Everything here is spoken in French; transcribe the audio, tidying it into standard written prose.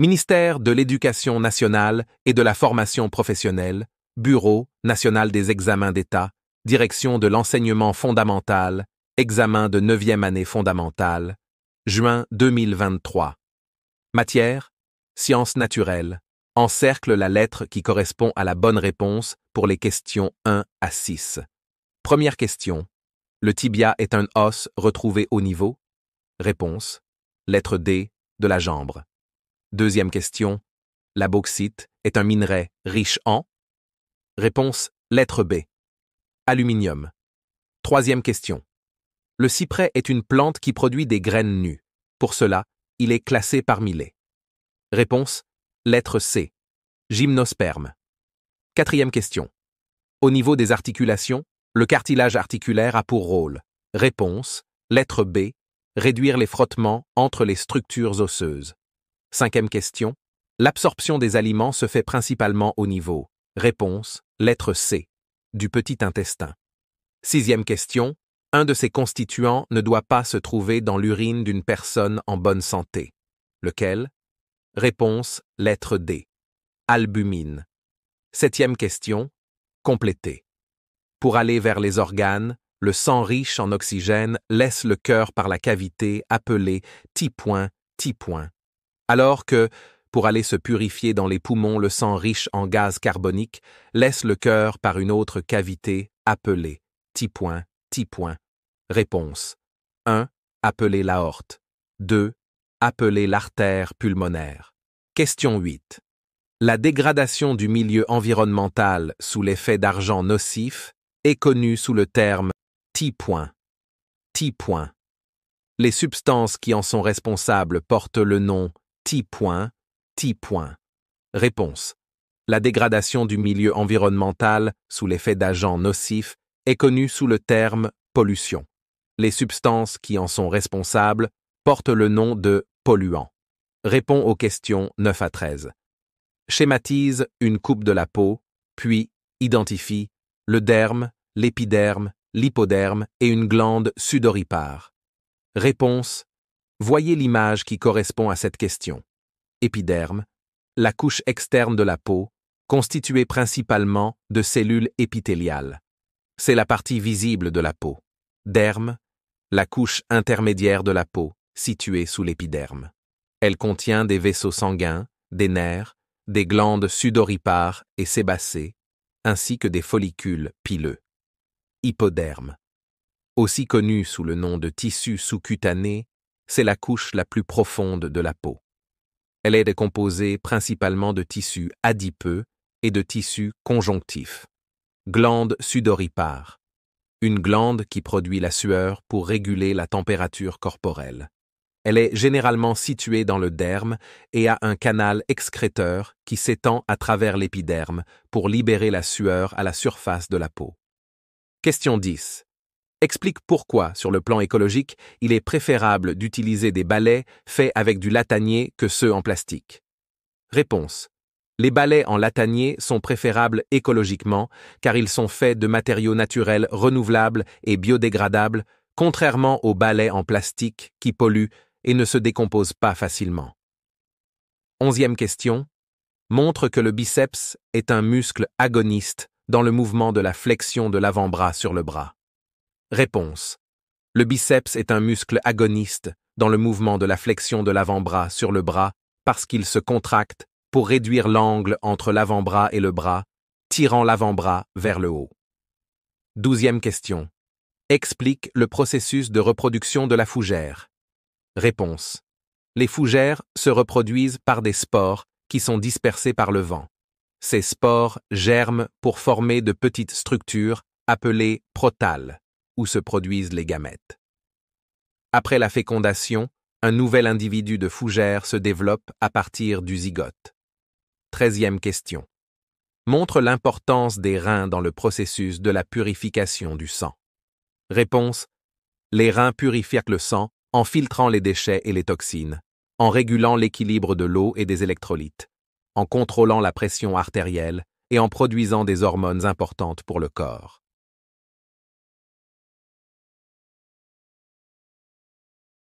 Ministère de l'Éducation nationale et de la formation professionnelle, Bureau national des examens d'État, Direction de l'enseignement fondamental, examen de 9e année fondamentale, juin 2023. Matière, sciences naturelles. Encercle la lettre qui correspond à la bonne réponse pour les questions 1 à 6. Première question. Le tibia est un os retrouvé au niveau? Réponse. Lettre D de la jambe. Deuxième question. La bauxite est un minerai riche en? Réponse. Lettre B. Aluminium. Troisième question. Le cyprès est une plante qui produit des graines nues. Pour cela, il est classé parmi les. Réponse. Lettre C. Gymnosperme. Quatrième question. Au niveau des articulations, le cartilage articulaire a pour rôle. Réponse. Lettre B. Réduire les frottements entre les structures osseuses. Cinquième question. L'absorption des aliments se fait principalement au niveau. Réponse. Lettre C. Du petit intestin. Sixième question. Un de ces constituants ne doit pas se trouver dans l'urine d'une personne en bonne santé. Lequel? Réponse. Lettre D. Albumine. Septième question. Complétée. Pour aller vers les organes, le sang riche en oxygène laisse le cœur par la cavité appelée T-point, alors que, pour aller se purifier dans les poumons, le sang riche en gaz carbonique laisse le cœur par une autre cavité appelée T-point. Réponse. 1. Appelée l'aorte. 2. Appelée l'artère pulmonaire. Question 8. La dégradation du milieu environnemental sous l'effet d'agents nocifs est connue sous le terme T-point. Les substances qui en sont responsables portent le nom T-point. Réponse. La dégradation du milieu environnemental sous l'effet d'agents nocifs est connue sous le terme pollution. Les substances qui en sont responsables portent le nom de polluants. Réponds aux questions 9 à 13. Schématise une coupe de la peau, puis identifie le derme, l'épiderme, l'hypoderme et une glande sudoripare. Réponse. Voyez l'image qui correspond à cette question. Épiderme, la couche externe de la peau, constituée principalement de cellules épithéliales. C'est la partie visible de la peau. Derme, la couche intermédiaire de la peau, située sous l'épiderme. Elle contient des vaisseaux sanguins, des nerfs, des glandes sudoripares et sébacées, ainsi que des follicules pileux. Hypoderme. Aussi connu sous le nom de tissu sous-cutané, c'est la couche la plus profonde de la peau. Elle est composée principalement de tissus adipeux et de tissus conjonctifs. Glande sudoripare. Une glande qui produit la sueur pour réguler la température corporelle. Elle est généralement située dans le derme et a un canal excréteur qui s'étend à travers l'épiderme pour libérer la sueur à la surface de la peau. Question 10. Explique pourquoi, sur le plan écologique, il est préférable d'utiliser des balais faits avec du latanier que ceux en plastique. Réponse. Les balais en latanier sont préférables écologiquement car ils sont faits de matériaux naturels renouvelables et biodégradables, contrairement aux balais en plastique qui polluent et ne se décomposent pas facilement. 11e question. Montre que le biceps est un muscle agoniste dans le mouvement de la flexion de l'avant-bras sur le bras. Réponse. Le biceps est un muscle agoniste dans le mouvement de la flexion de l'avant-bras sur le bras parce qu'il se contracte pour réduire l'angle entre l'avant-bras et le bras, tirant l'avant-bras vers le haut. 12e question. Explique le processus de reproduction de la fougère. Réponse. Les fougères se reproduisent par des spores qui sont dispersés par le vent. Ces spores germent pour former de petites structures appelées protales, où se produisent les gamètes. Après la fécondation, un nouvel individu de fougère se développe à partir du zygote. 13e question. Montre l'importance des reins dans le processus de la purification du sang. Réponse. Les reins purifient le sang en filtrant les déchets et les toxines, en régulant l'équilibre de l'eau et des électrolytes, en contrôlant la pression artérielle et en produisant des hormones importantes pour le corps.